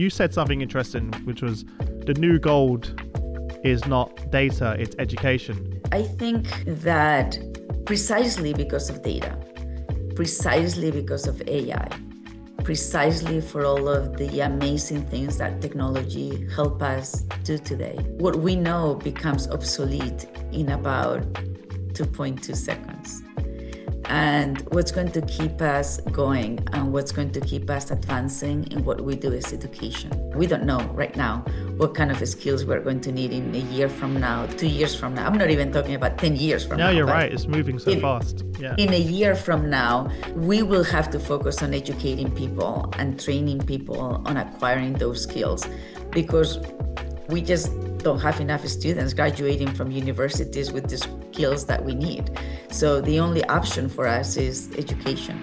You said something interesting, which was the new gold is not data, it's education. I think that precisely because of data, precisely because of AI, precisely for all of the amazing things that technology help us do today, what we know becomes obsolete in about 2.2 seconds. And what's going to keep us going and what's going to keep us advancing in what we do is education. We don't know right now what kind of skills we're going to need in a year from now, 2 years from now. I'm not even talking about 10 years from now. No, you're right. It's moving so fast. Yeah. In a year from now, we will have to focus on educating people and training people on acquiring those skills, because we just don't have enough students graduating from universities with the skills that we need. So the only option for us is education.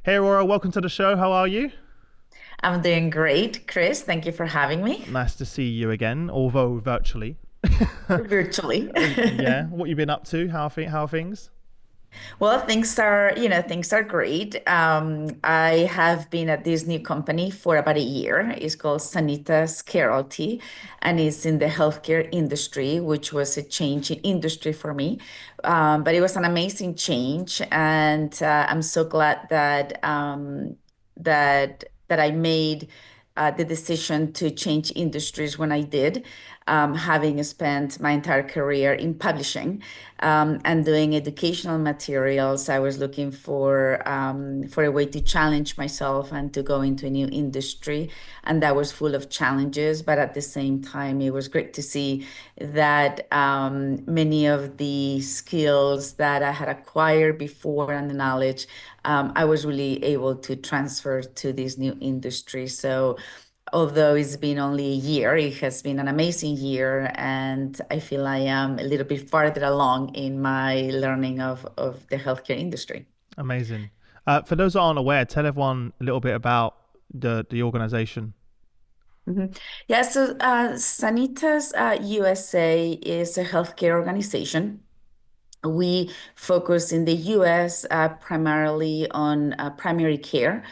Hey, Aurora, welcome to the show. How are you? I'm doing great, Chris. Thank you for having me. Nice to see you again, although virtually. Virtually. Yeah. What you been up to? How are things? Well, things are great. I have been at this new company for about a year. It's called Sanitas Keralty, and it's in the healthcare industry, which was a change in industry for me. But it was an amazing change, and I'm so glad that I made the decision to change industries when I did, having spent my entire career in publishing and doing educational materials. I was looking for a way to challenge myself and to go into a new industry, and that was full of challenges. But at the same time, it was great to see that many of the skills that I had acquired before and the knowledge, I was really able to transfer to this new industry. So although it's been only a year, it has been an amazing year, and I feel I am a little bit farther along in my learning of the healthcare industry. Amazing. For those that aren't aware, tell everyone a little bit about the organization. Yeah, so Sanitas USA is a healthcare organization. We focus in the US primarily on primary care.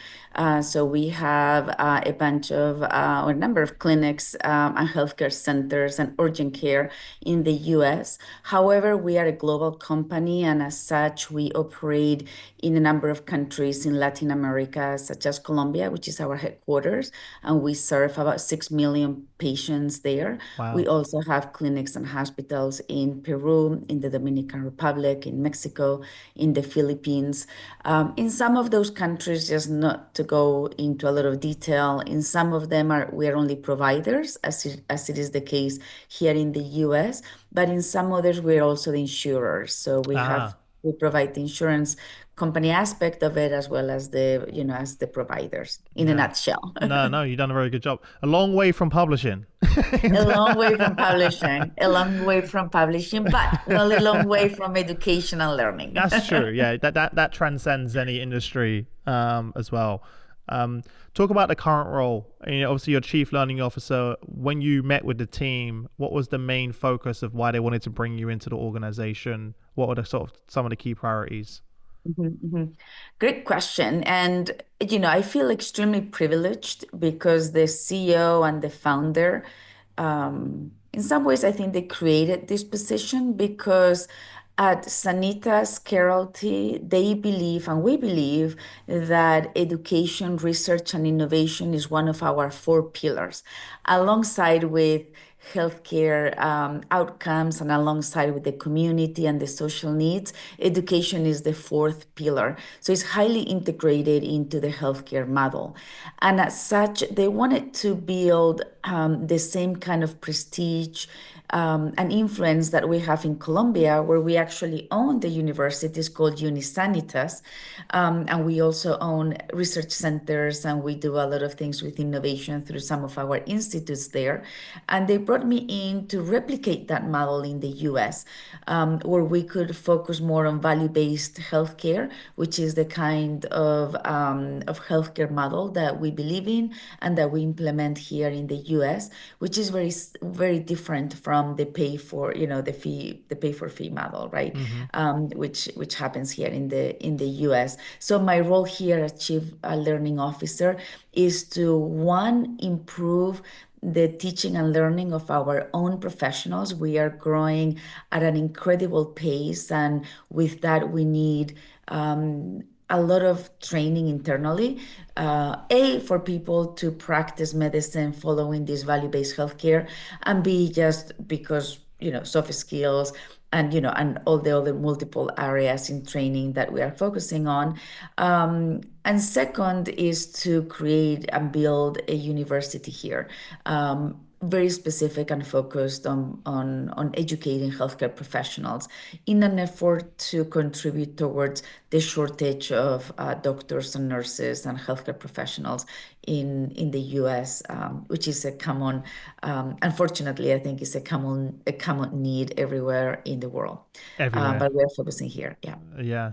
So we have a bunch of, or a number of clinics and healthcare centers and urgent care in the US. However, we are a global company, and as such, we operate in a number of countries in Latin America, such as Colombia, which is our headquarters, and we serve about 6 million patients there. Wow. We also have clinics and hospitals in Peru, in the Dominican Republic, in Mexico, in the Philippines. In some of those countries, just not to go into a lot of detail, in some of them we are only providers, as it is the case here in the US, but in some others we're also the insurers. So we provide the insurance company aspect of it, as well as as the providers in a nutshell. No, you've done a very good job. A long way from publishing. A long way from publishing, but not a long way from education and learning. That's true. Yeah, that transcends any industry as well. Talk about the current role. Obviously, you're Chief Learning Officer. When you met with the team, what was the main focus of why they wanted to bring you into the organization? What were the some of the key priorities? Great question. And, I feel extremely privileged because the CEO and the founder, in some ways, I think they created this position, because at Sanitas Keralty, they believe, and we believe, that education, research, and innovation is one of our 4 pillars, alongside with healthcare outcomes and alongside with the community and the social needs. Education is the 4th pillar. So it's highly integrated into the healthcare model. And as such, they wanted to build the same kind of prestige and influence that we have in Colombia, where we actually own the university. It's called Unisanitas. And we also own research centers, and we do a lot of things with innovation through some of our institutes there. And they brought brought me in to replicate that model in the US, where we could focus more on value-based healthcare, which is the kind of healthcare model that we believe in and that we implement here in the US, which is very different from the pay for, the pay for fee model, right? Mm-hmm. Which happens here in the US. So my role here as Chief Learning Officer is to, one, improve the teaching and learning of our own professionals. We are growing at an incredible pace, and with that, we need a lot of training internally. A, for people to practice medicine following this value-based healthcare, and B, just because, soft skills and all the other multiple areas in training that we are focusing on. And second is to create and build a university here. Very specific and focused on educating healthcare professionals in an effort to contribute towards the shortage of doctors and nurses and healthcare professionals in the US, which is a common, unfortunately, I think is a common need everywhere in the world. Everywhere. But we're focusing here. Yeah. Yeah.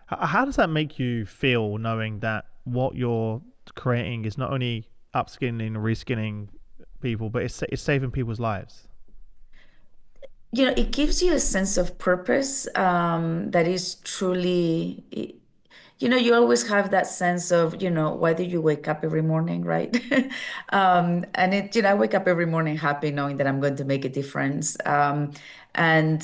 How does that make you feel knowing that what you're creating is not only upskilling and reskilling people, but it's saving people's lives? It gives you a sense of purpose that is truly, you always have that sense of, why do you wake up every morning, right? I wake up every morning happy knowing that I'm going to make a difference. And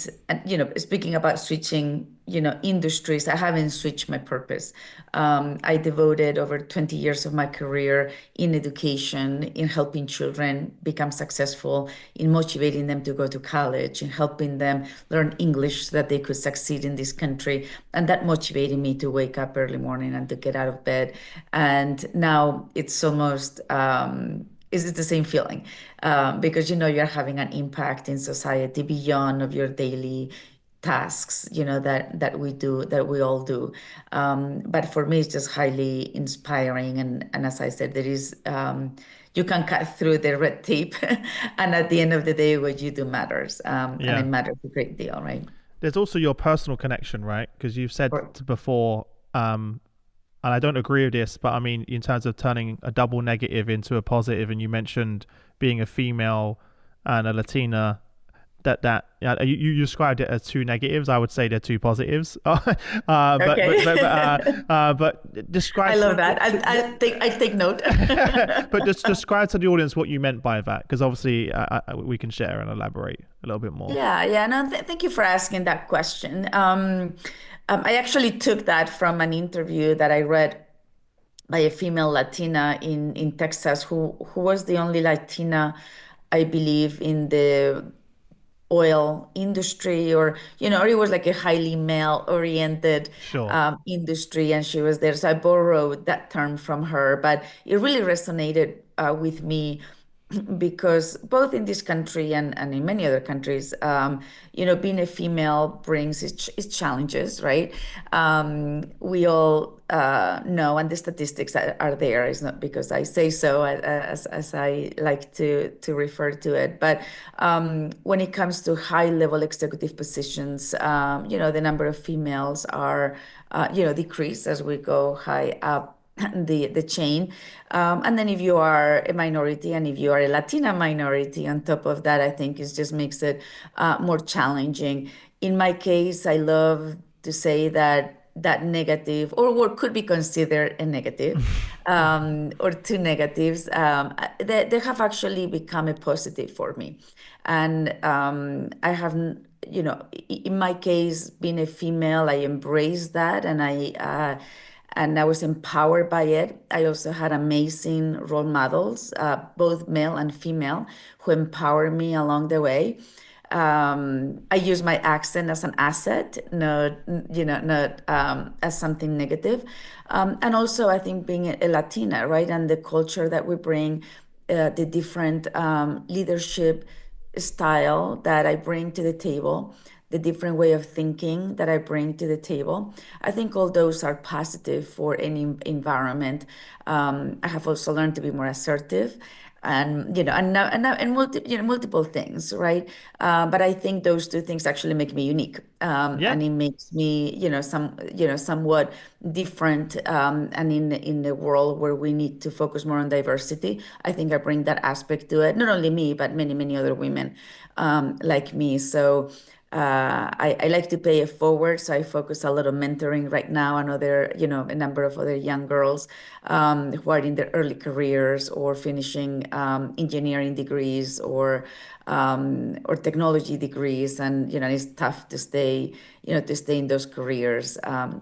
speaking about switching, industries, I haven't switched my purpose. I devoted over 20 years of my career in education, in helping children become successful, in motivating them to go to college, in helping them learn English so that they could succeed in this country. And that motivated me to wake up early morning and to get out of bed. And now it's almost is it the same feeling because you're having an impact in society beyond of your daily tasks that we all do, but for me it's just highly inspiring, and as I said, there is you can cut through the red tape and at the end of the day what you do matters, and it Yeah. matters a great deal, right? There's also your personal connection, right? Because you've said Or- before, and I don't agree with this, but I mean, in terms of turning a double negative into a positive, and you mentioned being a female and a Latina, that yeah, you described it as two negatives. I would say they're two positives. okay. But I describe love that. I take note. but just describe to the audience what you meant by that, because obviously we can share and elaborate a little bit more. Yeah. No, thank you for asking that question. I actually took that from an interview that I read by a female Latina in Texas, who was the only Latina, I believe, in the oil industry, or it was like a highly male oriented Sure. industry, and she was there. So I borrowed that term from her, but it really resonated with me because both in this country and in many other countries, being a female brings its challenges, right? We all know, and the statistics are there. It's not because I say so, as I like to refer to it. But when it comes to high level executive positions, the number of females are, decreased as we go high up the chain. And then if you are a minority and if you are a Latina minority on top of that, I think it just makes it more challenging. In my case, I love to say that negative, or what could be considered a negative, or two negatives, they have actually become a positive for me. And I have, in my case, being a female, I embraced that, and I was empowered by it. I also had amazing role models, both male and female, who empowered me along the way. I use my accent as an asset, not as something negative. And also, I think being a Latina, right, and the culture that we bring, the different leadership style that I bring to the table, the different way of thinking that I bring to the table. I think all those are positive for any environment. I have also learned to be more assertive and multiple things, right? But I think those two things actually make me unique, Yeah, and it makes me somewhat different, and in the world where we need to focus more on diversity, I think I bring that aspect to it. Not only me, but many other women like me. So I like to pay it forward. So I focus a lot on mentoring right now and a number of other young girls who are in their early careers or finishing engineering degrees or technology degrees. And, it's tough to stay in those careers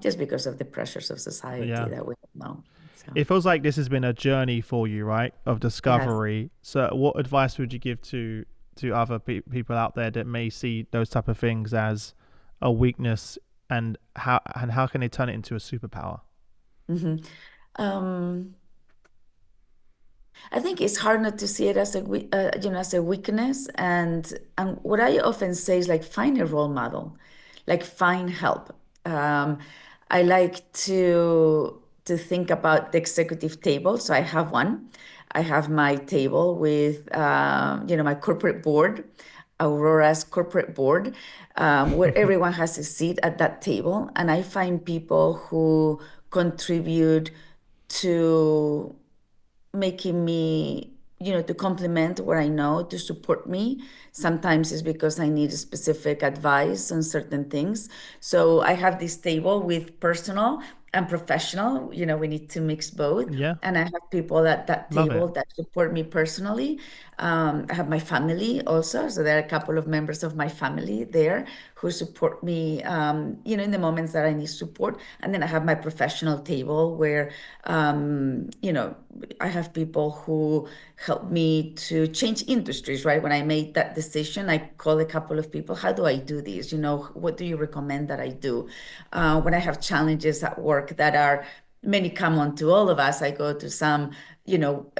just because of the pressures of society yeah. that we know. So It feels like this has been a journey for you, right? Of it has. discovery. So, what advice would you give to other people out there that may see those type of things as a weakness, and how can they turn it into a superpower? hmm Um, I think it's hard not to see it as as a weakness. And what I often say is like find a role model, like find help. Um, I like to think about the executive table. So I have one. I have my table with my corporate board, Aurora's corporate board, where everyone has a seat at that table, and I find people who contribute to making me, to complement what I know, to support me. Sometimes it's because I need specific advice on certain things. So I have this table with personal and professional. We need to mix both. Yeah, And I have people at that love it. table that support me personally. I have my family also. So there are a couple of members of my family there who support me, in the moments that I need support. And then I have my professional table where, I have people who help me to change industries, right? When I made that decision, I call a couple of people. How do I do this? What do you recommend that I do? When I have challenges at work that are many common to all of us, I go to some,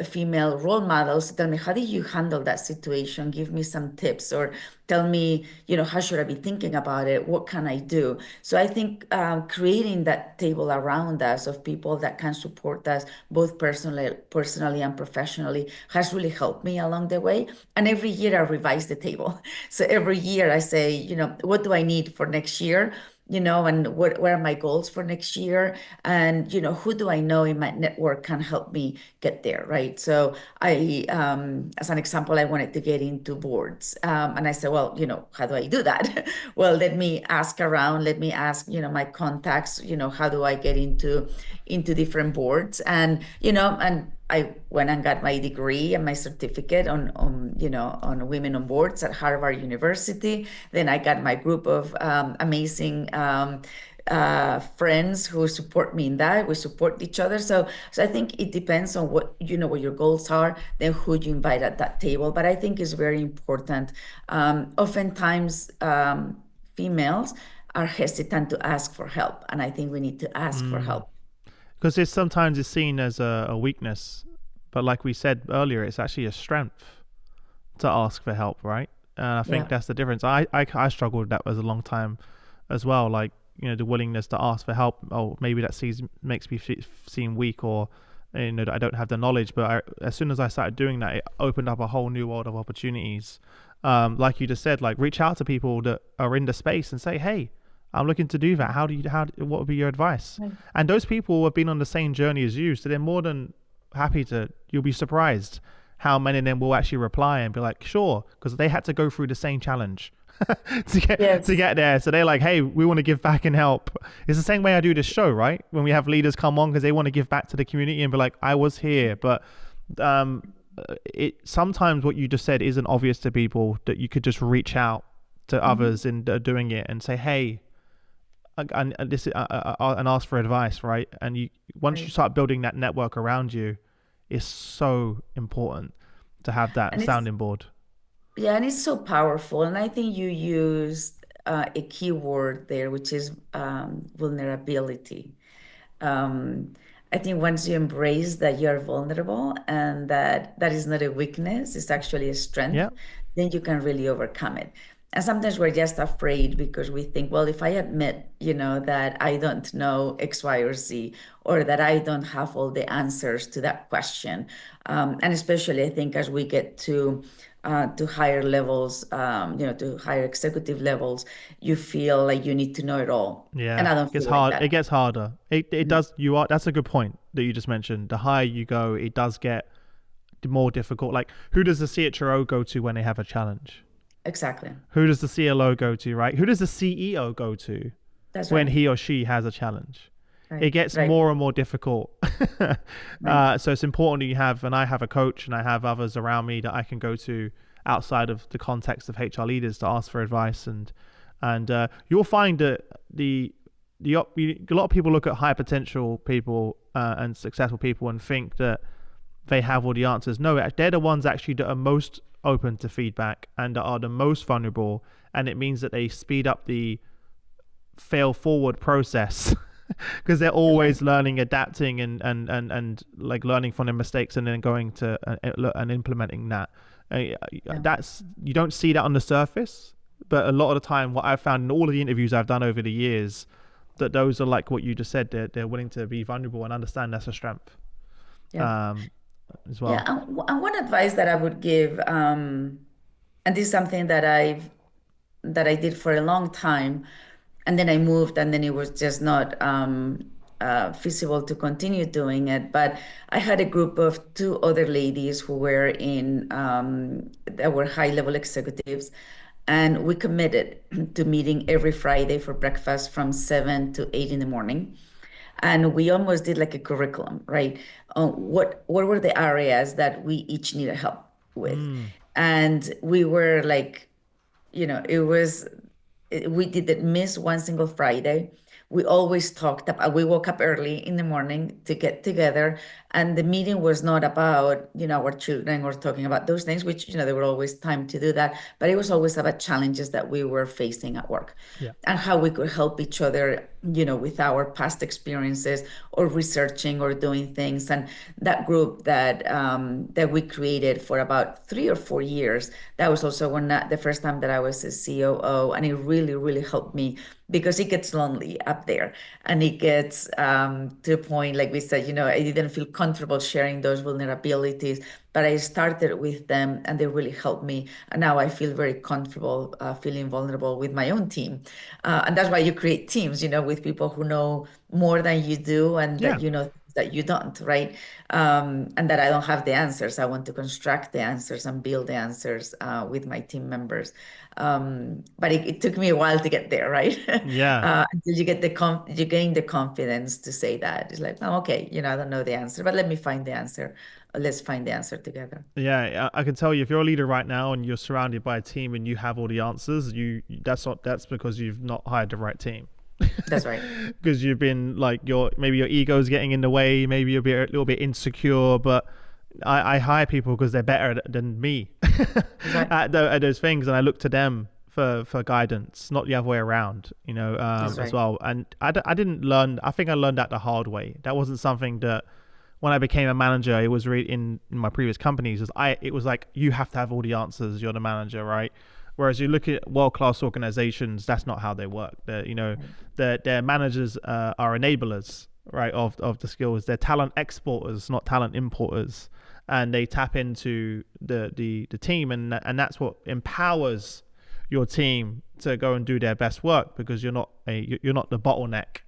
female role models to tell me, how did you handle that situation? Give me some tips, or tell me, how should I be thinking about it? What can I do? So I think creating that table around us of people that can support us both personally and professionally has really helped me along the way. And every year I revise the table. So every year I say, what do I need for next year? And what are my goals for next year? And, who do I know in my network can help me get there, right? So as an example, I wanted to get into boards. And I said, well, how do I do that? Well, let me ask around, let me ask, my contacts, how do I get into different boards? And I went and got my degree and my certificate on women on boards at Harvard University. Then I got my group of amazing friends who support me in that. We support each other. So I think it depends on what your goals are, then who you invite at that table. But I think it's very important. Oftentimes, females are hesitant to ask for help, and I think we need to ask for Mm. help. Because sometimes it's seen as a weakness, but like we said earlier, it's actually a strength to ask for help, right? And I think Yeah. that's the difference. I struggled with that as a long time as well. Like, the willingness to ask for help. Oh, maybe that makes me seem weak, or that I don't have the knowledge. But as soon as I started doing that, it opened up a whole new world of opportunities. Like you just said, like reach out to people that are in the space and say, hey, I'm looking to do that. What would be your advice? Right. And those people have been on the same journey as you, so they're more than happy to. You'll be surprised how many of them will actually reply and be like, sure, because they had to go through the same challenge to Yes. get there. So they're like, hey, we want to give back and help. It's the same way I do this show, right? When we have leaders come on because they want to give back to the community and be like, I was here, but um, it sometimes what you just said isn't obvious to people, that you could just reach out to Mhm. others and doing it and say, hey, and ask for advice, right? And once you Right. start building that network around you, it's so important to have that And it's sounding board. Yeah, and it's so powerful. And I think you used a key word there, which is vulnerability. Um, I think once you embrace that you're vulnerable and that is not a weakness, it's actually a strength, Yeah. then you can really overcome it. And sometimes we're just afraid because we think, well, if I admit, that I don't know X, Y, or Z, or that I don't have all the answers to that question, and especially I think as we get to higher levels, to higher executive levels, you feel like you need to know it all, and Yeah, I don't it gets feel like hard. It that. gets harder. It Mhm. does. You are. That's a good point that you just mentioned. The higher you go, it does get more difficult. Like, who does the CHRO go to when they have a challenge? Exactly. Who does the CLO go to? Right? Who does the CEO go to That's when right. he or she has a challenge? It Right. gets Right. more and more difficult. Right. So it's important that you have, and I have a coach, and I have others around me that I can go to outside of the context of HR leaders to ask for advice, and you'll find that a lot of people look at high potential people and successful people and think that they have all the answers. No, they're the ones actually that are most open to feedback and that are the most vulnerable, and it means that they speed up the fail forward process because they're That's right. always learning, adapting, and like learning from their mistakes and then going to and implementing that. Yeah. That's, you don't see that on the surface, but a lot of the time, what I've found in all of the interviews I've done over the years, that those are like what you just said. They're willing to be vulnerable and understand that's a strength, Yeah. um, as Yeah. well. And one advice that I would give, and this is something that I did for a long time, and then I moved, and then it was just not feasible to continue doing it. But I had a group of two other ladies who were in that were high level executives, and we committed to meeting every Friday for breakfast from 7 to 8 in the morning. And we almost did like a curriculum, right? What were the areas that we each needed help with? Mm. And we were like, it was we didn't miss one single Friday. We always talked about, we woke up early in the morning to get together. And the meeting was not about, our children or talking about those things, which, there were always time to do that. But it was always about challenges that we were facing at work Yeah. and how we could help each other, with our past experiences or researching or doing things. And that group that we created for about 3 or 4 years, that was also the first time that I was a COO, and it really, really helped me because it gets lonely up there, and it gets to a point, like we said, I didn't feel comfortable sharing those vulnerabilities, but I started with them, and they really helped me, and now I feel very comfortable feeling vulnerable with my own team, and that's why you create teams, with people who know more than you do, and that Yeah. you know things that you don't, right? And that I don't have the answers. I want to construct the answers and build the answers with my team members. But it took me a while to get there, right? Yeah. Until you gain the confidence to say that. It's like, oh, okay, I don't know the answer, but let me find the answer. Let's find the answer together. Yeah, I can tell you if you're a leader right now and you're surrounded by a team and you have all the answers, that's because you've not hired the right team. That's right. Because you've been like maybe your ego's getting in the way, maybe you're a little bit insecure, but I hire people because they're better than me That's right. at those things, and I look to them for guidance, not the other way around, That's as right. well. And I didn't learn. I think I learned that the hard way. That wasn't something that when I became a manager, it was really in my previous companies. It was like you have to have all the answers. You're the manager, right? Whereas you look at world class organizations, that's not how they work. Right. Their managers are enablers, right, of the skills. They're talent exporters, not talent importers, and they tap into the team, and that's what empowers your team to go and do their best work because you're not the bottleneck.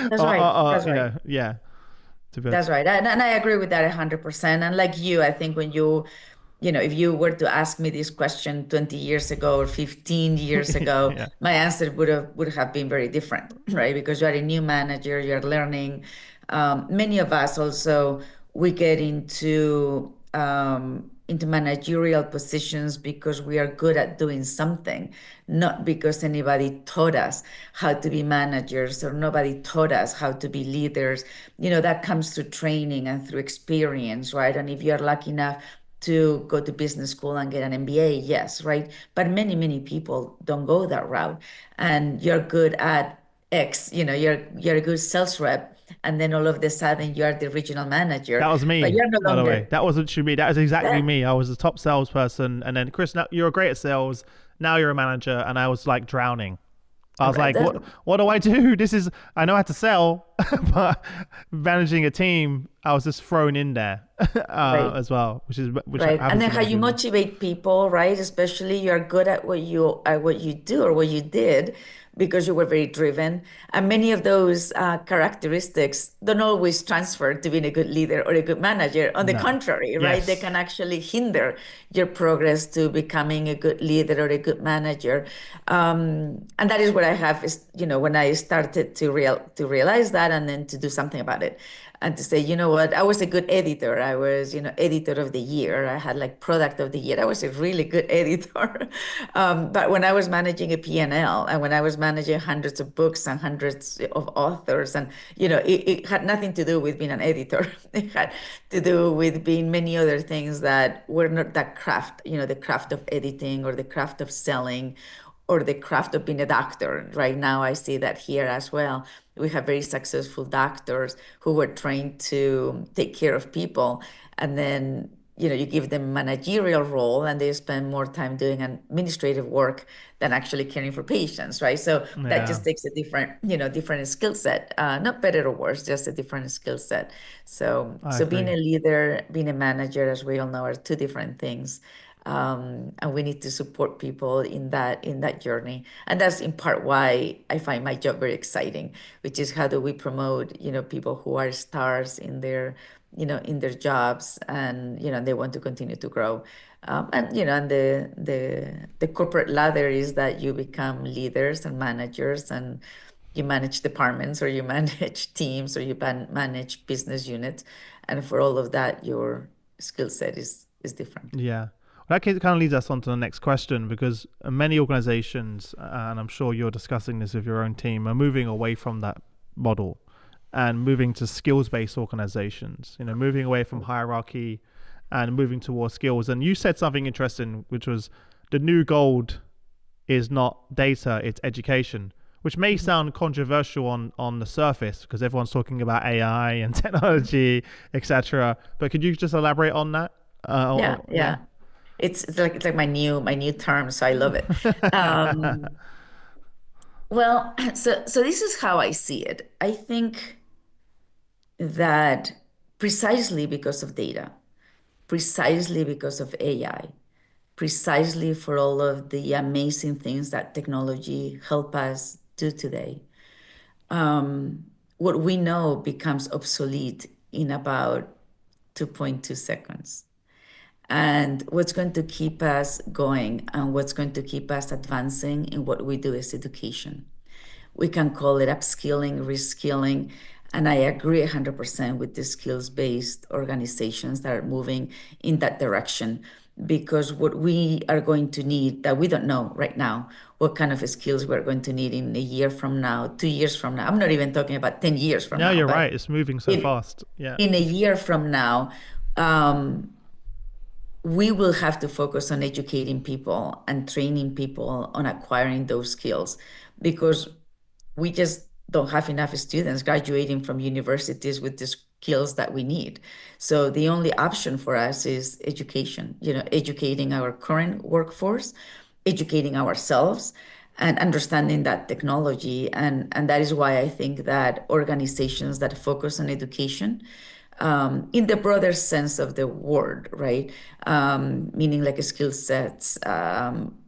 That's right. That's right. Yeah, to be able That's to, right. And I agree with that 100%. And like you, I think when if you were to ask me this question 20 years ago or 15 years ago, yeah. my answer would have been very different, right? Because you are a new manager, you're learning. Many of us also we get into managerial positions because we are good at doing something, not because anybody taught us how to be managers or nobody taught us how to be leaders. That comes through training and through experience, right? And if you're lucky enough to go to business school and get an MBA, yes, right? But many, many people don't go that route. And you're good at X, you're a good sales rep, and then all of a sudden you are the regional That manager, was but me, you're no by the way. longer That wasn't me. That was exactly that. me. I was the top salesperson, and then Chris, now you're great at sales. Now you're a manager, and I was like drowning. I was Right. like, what do I do? This is I know how to sell, but managing a team, I was just thrown in there Right. as well, which Right. And happens then to how many you people. motivate people, right? Especially you're good at what you do or what you did because you were very driven. And many of those characteristics don't always transfer to being a good leader or a good manager. On the No. contrary, right? They Yes. can actually hinder your progress to becoming a good leader or a good manager. And that is what I have is, when I started to realize that and then to do something about it and to say, you know what, I was a good editor. I was, editor of the year. I had like product of the year. I was a really good editor. But when I was managing a P&L and when I was managing hundreds of books and hundreds of authors, and, it had nothing to do with being an editor. It had to do with being many other things that were not that craft, the craft of editing or the craft of selling or the craft of being a doctor. Right now, I see that here as well. We have very successful doctors who were trained to take care of people. And then, you give them a managerial role and they spend more time doing administrative work than actually caring for patients, right? So that Yeah, just takes a different, different skill set, not better or worse, just a different skill set. So, I so being agree. a leader, being a manager, as we all know, are two different things. And we need to support people in that journey, and that's in part why I find my job very exciting, which is how do we promote people who are stars in their jobs, and they want to continue to grow, and the corporate ladder is that you become leaders and managers, and you manage departments or you manage teams or you manage business units, and for all of that your skill set is different. Yeah. Well, that kind of leads us on to the next question because many organizations, and I'm sure you're discussing this with your own team, are moving away from that model and moving to skills-based organizations. Moving away from hierarchy and moving towards skills. And you said something interesting, which was the new gold is not data, it's education, which may Mhm. sound controversial on the surface because everyone's talking about AI and technology, etc. But could you just elaborate on that? Yeah, Yeah. yeah. It's like my new term, so I love it. Well, so this is how I see it. I think that precisely because of data, precisely because of AI, precisely for all of the amazing things that technology help us do today, what we know becomes obsolete in about 2.2 seconds. And what's going to keep us going and what's going to keep us advancing in what we do is education. We can call it upskilling, reskilling. And I agree 100% with the skills based organizations that are moving in that direction. Because what we are going to need that we don't know right now, what kind of skills we're going to need in a year from now, 2 years from now. I'm not even talking about 10 years from No, now, you're but right. It's moving so in, fast. Yeah. in a year from now, um, we will have to focus on educating people and training people on acquiring those skills because we just don't have enough students graduating from universities with the skills that we need. So the only option for us is education, educating our current workforce, educating ourselves, and understanding that technology. And that is why I think that organizations that focus on education, in the broader sense of the word, right? Meaning like skill sets,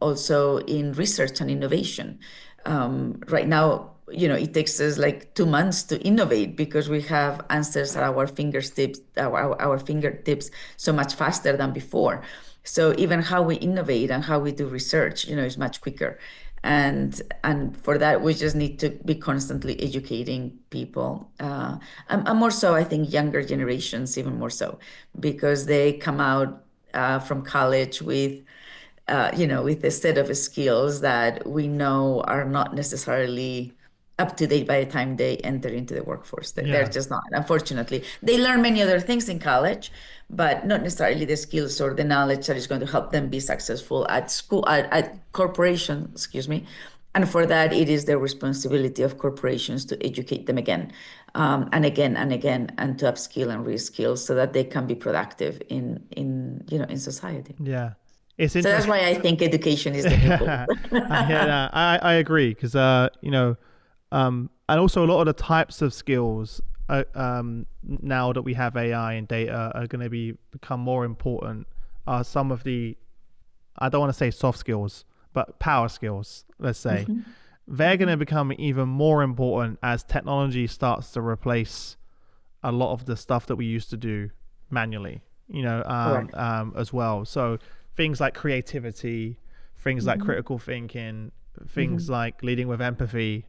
also in research and innovation. Right now, it takes us like 2 months to innovate because we have answers at our fingertips so much faster than before. So even how we innovate and how we do research, is much quicker. And for that, we just need to be constantly educating people. And more so, I think younger generations, even more so, because they come out from college with a set of skills that we know are not necessarily up to date by the time they enter into the workforce. They're Yeah. just not, unfortunately. They learn many other things in college, but not necessarily the skills or the knowledge that is going to help them be successful at school, at corporation, excuse me. And for that, it is the responsibility of corporations to educate them again, and again and again, and to upskill and reskill so that they can be productive in society. Yeah. it's So that's interesting. why I think education is the new goal. Yeah, no, I agree because and also a lot of the types of skills now that we have AI and data are going to become more important. Are some of the, I don't want to say soft skills, but power skills, let's say, Mhm, they're going to mhm. become even more important as technology starts to replace a lot of the stuff that we used to do manually, Correct. as well. So things like creativity, things like Mhm, critical thinking, things mhm. like leading with empathy,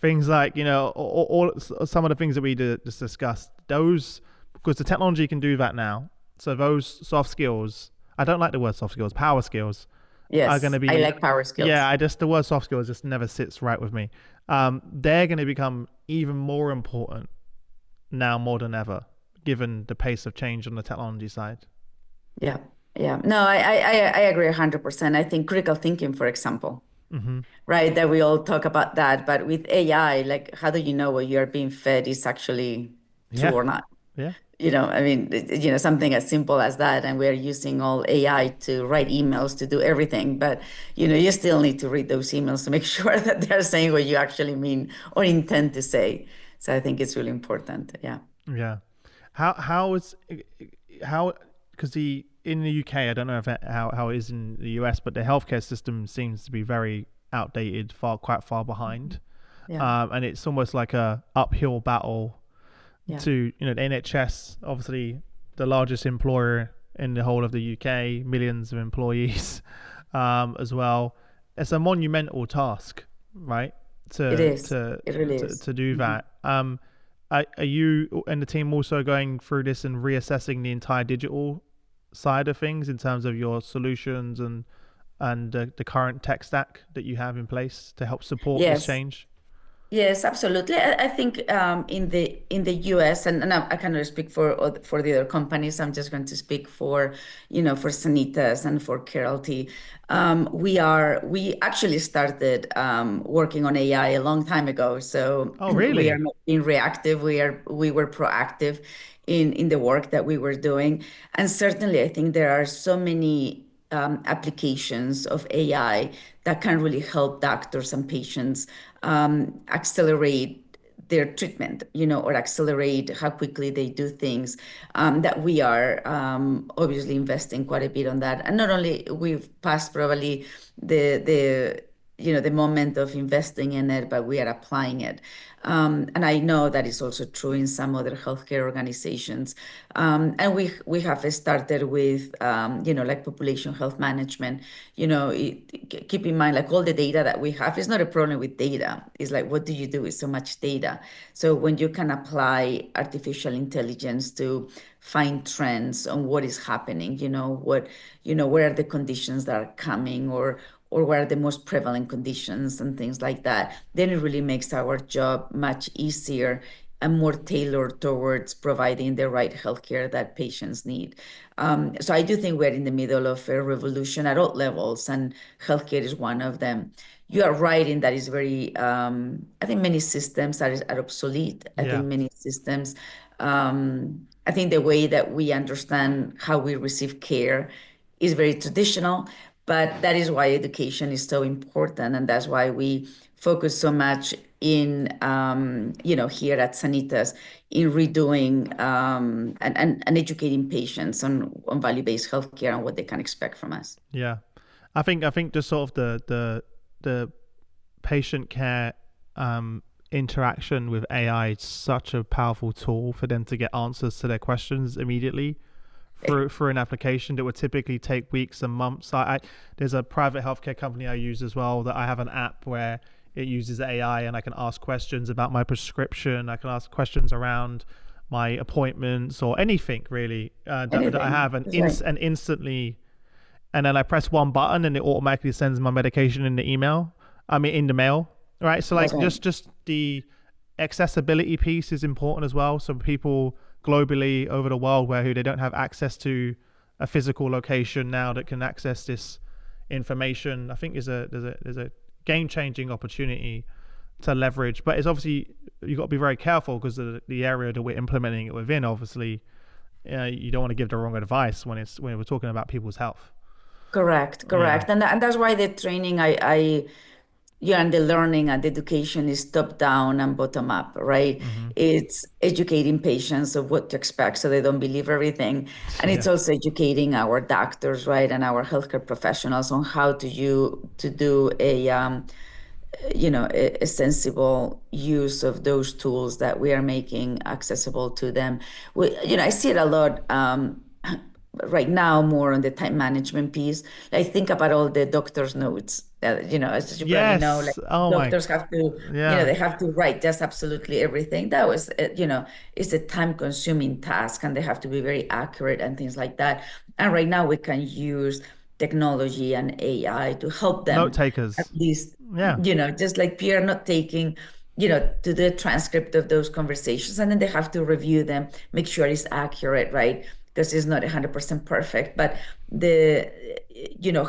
things like, some of the things that we just discussed, those, because the technology can do that now. So those soft skills, I don't like the word soft skills, power skills are going Yes, to I be, like power yeah, skills. the word soft skills just never sits right with me. They're going to become even more important now more than ever, given the pace of change on the technology side. Yeah, yeah. No, I agree 100%. I think critical thinking, for example, Hmm. right? That we all talk about that, but with AI, like, how do you know what you're being fed is actually true Yeah, or not? yeah, I mean, something as simple as that, and we're using all AI to write emails to do everything, but you still need to read those emails to make sure that they're saying what you actually mean or intend to say. So I think it's really important. Yeah. yeah. How is how because the in the UK, I don't know if how it is in the US, but the healthcare system seems to be very outdated, quite far behind, Yeah. and it's almost like a uphill battle Yeah. to the NHS, obviously the largest employer in the whole of the UK, millions of employees, as well. It's a monumental task, right? It To is. to It really to, is. to do Mhm. that. Are you and the team also going through this and reassessing the entire digital side of things in terms of your solutions and the current tech stack that you have in place to help support this Yes. change? Yes, absolutely. I think in the US, and I cannot speak for the other companies. I'm just going to speak for for Sanitas and for Keralty. We actually started working on AI a long time ago. So Oh, we are really? not being reactive. We were proactive in the work that we were doing. And certainly, I think there are so many applications of AI that can really help doctors and patients accelerate their treatment, or accelerate how quickly they do things. That we are obviously investing quite a bit on that. And not only we've passed probably the the moment of investing in it, but we are applying it. And I know that is also true in some other healthcare organizations. And we have started with like population health management. Keep in mind, like, all the data that we have is not a problem with data. It's like, what do you do with so much data? So when you can apply artificial intelligence to find trends on what is happening, where are the conditions that are coming, or what are the most prevalent conditions and things like that, then it really makes our job much easier and more tailored towards providing the right healthcare that patients need. So I do think we're in the middle of a revolution at all levels, and healthcare is one of them. You are right in that it's very, I think many systems are obsolete. I Yeah. think many systems, I think the way that we understand how we receive care is very traditional, but that is why education is so important. And that's why we focus so much in, here at Sanitas, in redoing and educating patients on value-based healthcare and what they can expect from us. Yeah. I think just sort of the patient care interaction with AI is such a powerful tool for them to get answers to their questions immediately through an application that would typically take weeks and months. There's a private healthcare company I use as well that I have an app where it uses AI and I can ask questions about my prescription. I can ask questions around my appointments or anything really that I Anything. have and That's right. instantly, and then I press one button and it automatically sends my medication in the email. I mean, in the mail, right? So That's like right. just the accessibility piece is important as well. So people globally over the world who they don't have access to a physical location now that can access this information, I think there's a game changing opportunity to leverage. But it's obviously you've got to be very careful because the area that we're implementing it within, obviously, you don't want to give the wrong advice when we're talking about people's health. Correct, Yeah. correct. And that's why the training and the learning and the education is top down and bottom up, right? Hmm. It's educating patients of what to expect so they don't believe everything. And it's Yeah. also educating our doctors, right, and our healthcare professionals on how to do a sensible use of those tools that we are making accessible to them. I see it a lot right now, more on the time management piece. I think about all the doctor's notes. As you probably know, like Yes. Oh my. doctors have to, Yeah. they have to write just absolutely everything. That was, it's a time-consuming task, and they have to be very accurate and things like that. And right now, we can use technology and AI to help Note them at takers. least, Yeah. just like Pierre not taking, to the transcript of those conversations, and then they have to review them, make sure it's accurate, right? Because it's not 100% perfect, but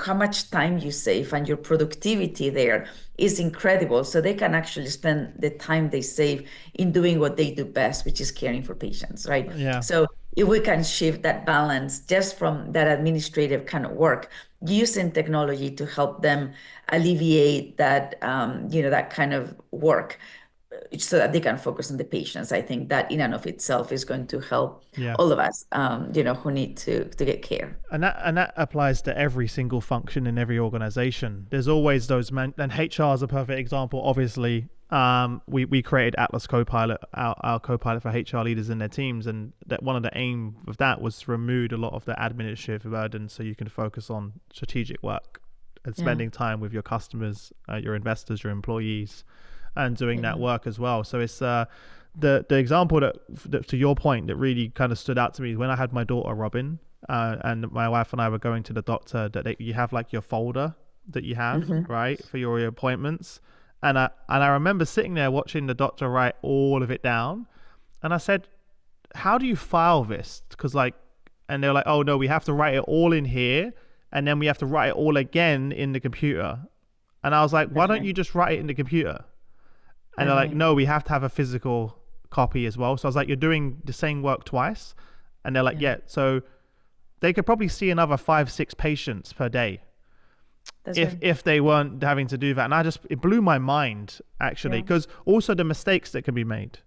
how much time you save and your productivity there is incredible. So they can actually spend the time they save in doing what they do best, which is caring for patients, right? Yeah. So if we can shift that balance just from that administrative kind of work, using technology to help them alleviate that, that kind of work, so that they can focus on the patients. I think that in and of itself is going to help Yeah. all of us, who need to get care. And that applies to every single function in every organization. There's always those and HR is a perfect example. Obviously, we created Atlas Copilot, our Copilot for HR leaders and their teams, and that one of the aim of that was to remove a lot of the administrative burden, so you can focus on strategic work and Yeah, spending time with your customers, your investors, your employees, and doing that yeah, work as well. So it's the example that to your point that really kind of stood out to me when I had my daughter Robin, and my wife and I were going to the doctor. You have like your folder that you have, hmm, right, for your appointments, and I remember sitting there watching the doctor write all of it down, and I said, "How do you file this?" Because and they're like, "Oh no, we have to write it all in here, and then we have to write it all again in the computer." And I was like, "Why that's don't right, you just write it in the computer?" And that's they're like, right. "No, we have to have a physical copy as well." So I was like, "You're doing the same work twice?" And they're like, Yeah, "Yeah." So they could probably see another 5, 6 patients per day that's if right. if they weren't having to do that. And it blew my mind actually, Yeah, because also the mistakes that can be made,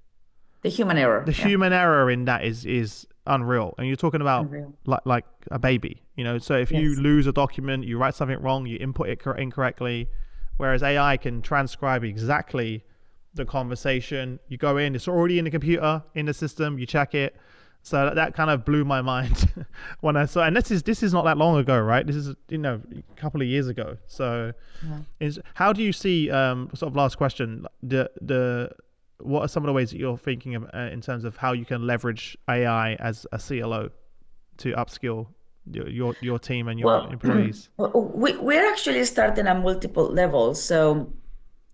the human the error. Yeah, human error in that is unreal. And you're talking about unreal. like a baby, So if you Yes, lose a document, you write something wrong, you input it incorrectly, whereas AI can transcribe exactly the conversation. You go in, it's already in the computer, in the system, you check it. So that kind of blew my mind when I saw, and this is not that long ago, right? This is a couple of years ago. So, yeah. how do you see, sort of last question, the what are some of the ways that you're thinking of in terms of how you can leverage AI as a CLO to upskill your team and your Well, employees? we're actually starting at multiple levels. So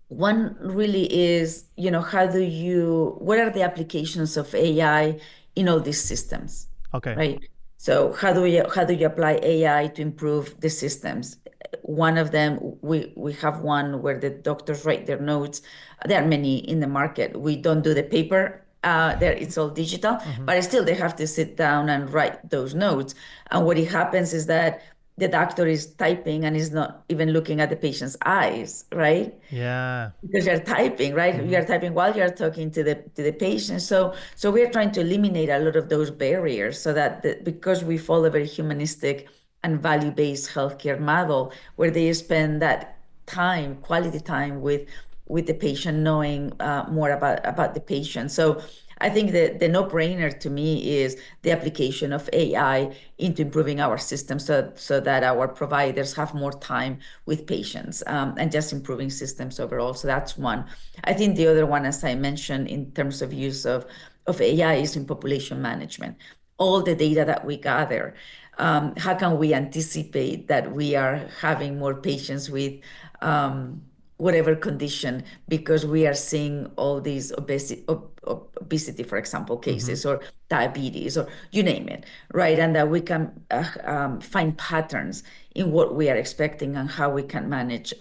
one really is, what are the applications of AI in all these systems, Okay. right? So how do you apply AI to improve the systems? One of them, we have one where the doctors write their notes. There are many in the market. We don't do the paper. There it's all digital, Hmm. but still they have to sit down and write those notes. And what it happens is that the doctor is typing and is not even looking at the patient's eyes, right? Yeah. Because you're typing, right? Hmm. You're typing while you're talking to the patient. So we're trying to eliminate a lot of those barriers so that because we follow a very humanistic and value-based healthcare model where they spend that time, quality time with the patient, knowing more about the patient. So I think that the no-brainer to me is the application of AI into improving our system so that our providers have more time with patients, and just improving systems overall. So that's one. I think the other one, as I mentioned, in terms of use of AI is in population management. All the data that we gather, how can we anticipate that we are having more patients with whatever condition because we are seeing all these obesity, for example, Hmm. cases, or diabetes, or you name it, right? And that we can find patterns in what we are expecting and how we can manage,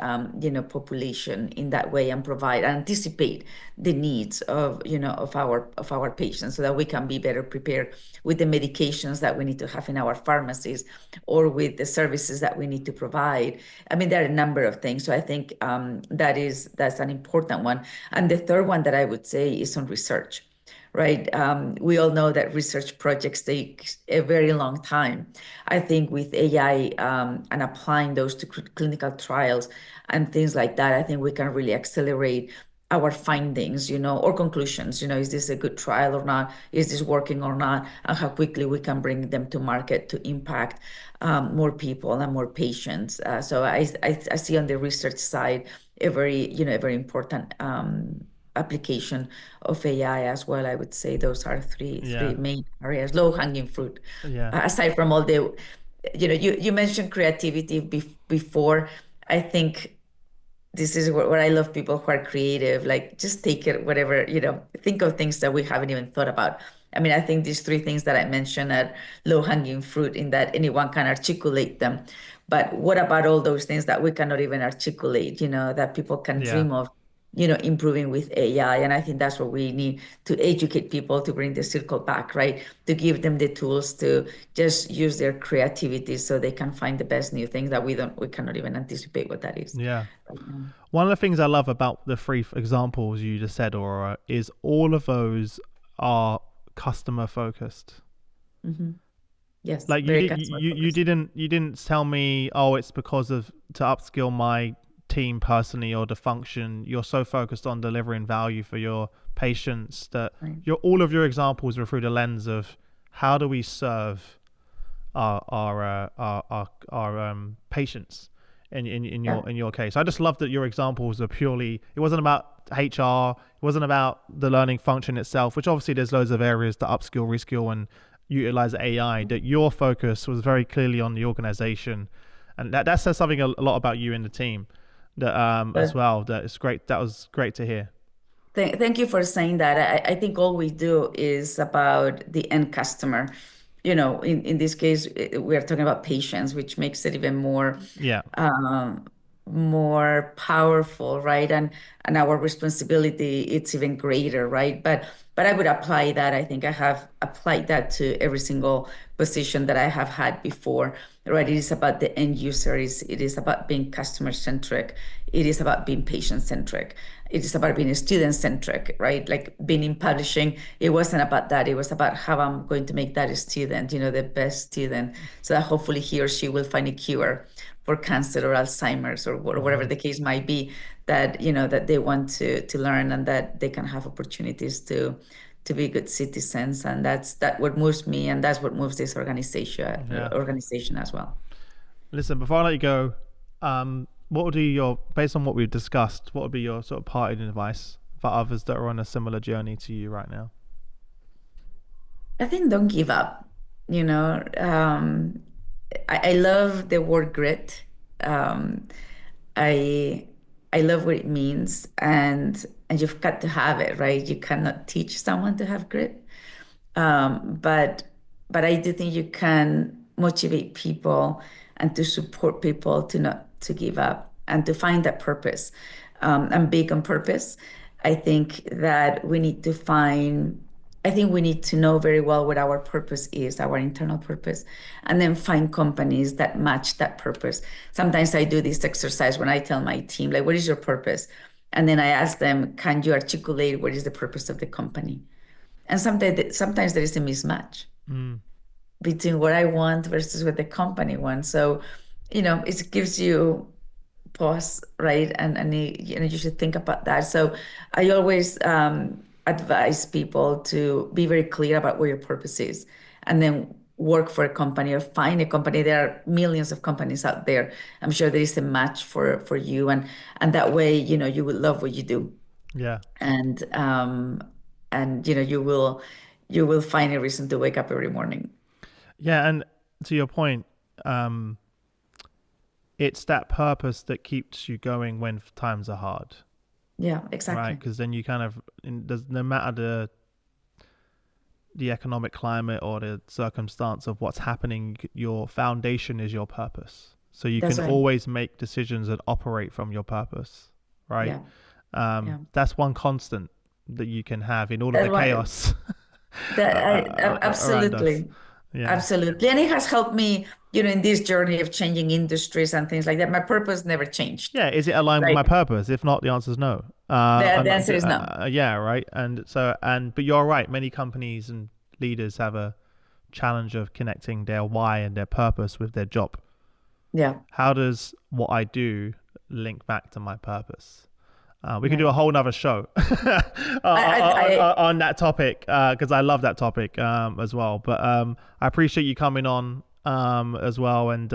population in that way and provide anticipate the needs of, of our patients so that we can be better prepared with the medications that we need to have in our pharmacies or with the services that we need to provide. I mean, there are a number of things. So I think that's an important one. And the third one that I would say is on research, right? We all know that research projects take a very long time. I think with AI and applying those to clinical trials and things like that, I think we can really accelerate our findings, or conclusions. Is this a good trial or not? Is this working or not? And how quickly we can bring them to market to impact more people and more patients. So I see on the research side a very important application of AI as well. I would say those are three Yeah. main areas, low hanging fruit. Yeah. Aside from all the, you mentioned creativity before. I think this is where I love people who are creative, like just take it, whatever, think of things that we haven't even thought about. I mean, I think these three things that I mentioned are low hanging fruit in that anyone can articulate them. But what about all those things that we cannot even articulate, that people can Yeah. dream of, improving with AI? And I think that's what we need to educate people to bring the circle back, right? To give them the tools to just use their creativity so they can find the best new things that we cannot even anticipate what that is Yeah. right now. One of the things I love about the three examples you just said, Aurora, is all of those are customer focused. Hmm. Yes, Like very customer focused. you didn't tell me, oh, it's because of to upskill my team personally or the function. You're so focused on delivering value for your patients that Right. your all of your examples were through the lens of how do we serve our patients Yeah. in your case. I just love that your examples are purely. It wasn't about HR. It wasn't about the learning function itself, which obviously there's loads of areas to upskill, reskill, and utilize AI. That your focus was very clearly on the organization, and that says something a lot about you and the team. That as But well. That it's great. That was great to hear. thank you for saying that. I think all we do is about the end customer. In this case, we are talking about patients, which makes it even Yeah. um, more powerful, right? And our responsibility, it's even greater, right? But I would apply that. I think I have applied that to every single position that I have had before, right? It is about the end user. It is about being customer centric. It is about being patient centric. It is about being student centric, right? Like being in publishing, it wasn't about that. It was about how I'm going to make that student, the best student, so that hopefully he or she will find a cure for cancer or Alzheimer's or whatever Hmm. the case might be, that that they want to learn, and that they can have opportunities to be good citizens. And that what moves me, and that's what moves this Yeah. organization as well. Listen, before I let you go, what would be your, based on what we've discussed, what would be your sort of parting advice for others that are on a similar journey to you right now? I think don't give up. You know, I love the word grit. Um, I I love what it means, and you've got to have it, right? You cannot teach someone to have grit, but I do think you can motivate people and to support people to not to give up and to find that purpose. I'm big on purpose. I think that we need to find. I think we need to know very well what our purpose is, our internal purpose, and then find companies that match that purpose. Sometimes I do this exercise when I tell my team, like, what is your purpose? And then I ask them, can you articulate what is the purpose of the company? And sometimes there is a mismatch Mm, between what I want versus what the company wants. So, it gives you pause, right? And you should think about that. So I always advise people to be very clear about what your purpose is, and then work for a company or find a company. There are millions of companies out there. I'm sure there is a match for you, and that way, you will love what you do, yeah. and you will find a reason to wake up every morning. Yeah. And to your point, um, it's that purpose that keeps you going when times are hard, Yeah, right? exactly. Because then you kind of, there's no matter the economic climate or the circumstance of what's happening, your foundation is your purpose. So you That's can right. always make decisions and operate from your purpose, right? Yeah. Yeah. That's one constant that you can have in all of That's the why chaos around us. absolutely. Yeah. Absolutely. And it has helped me, in this journey of changing industries and things like that. My purpose never changed, Yeah. Is it aligned with right? my purpose? If not, the answer is no. The answer is no. Yeah, right. But you're right. Many companies and leaders have a challenge of connecting their why and their purpose with their job. Yeah. How does what I do link back to my purpose? We could do a Right. whole nother show I on that topic because I love that topic as well. But I appreciate you coming on as well, and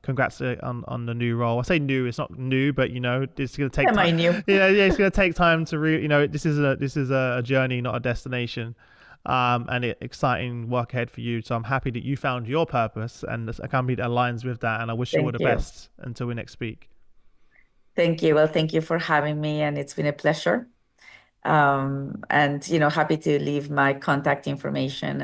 congrats on the new role. I say new, it's not new, but it's going to take am I time. new? Yeah, it's going to take time to this is a journey, not a destination. And exciting work ahead for you. So I'm happy that you found your purpose and a company that aligns with that. And I wish you all Thank the you. best until we next speak. Thank you. Well, thank you for having me, and it's been a pleasure. And happy to leave my contact information,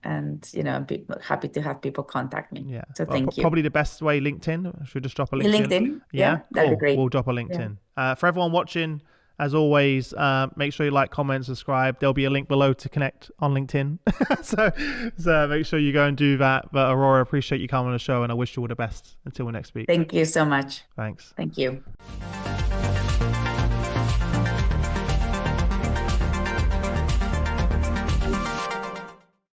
and be happy to have people contact me. Yeah, So well, thank you. probably the best way, LinkedIn. Should we just drop a link to your... LinkedIn, Yeah, yeah, that'd be cool. We'll great. drop a Yeah. LinkedIn. For everyone watching, as always, make sure you like, comment, subscribe. There'll be a link below to connect on LinkedIn. so make sure you go and do that. But Aurora, appreciate you coming on the show, and I wish you all the best until we next speak. Thank you so much. Thanks. Thank you.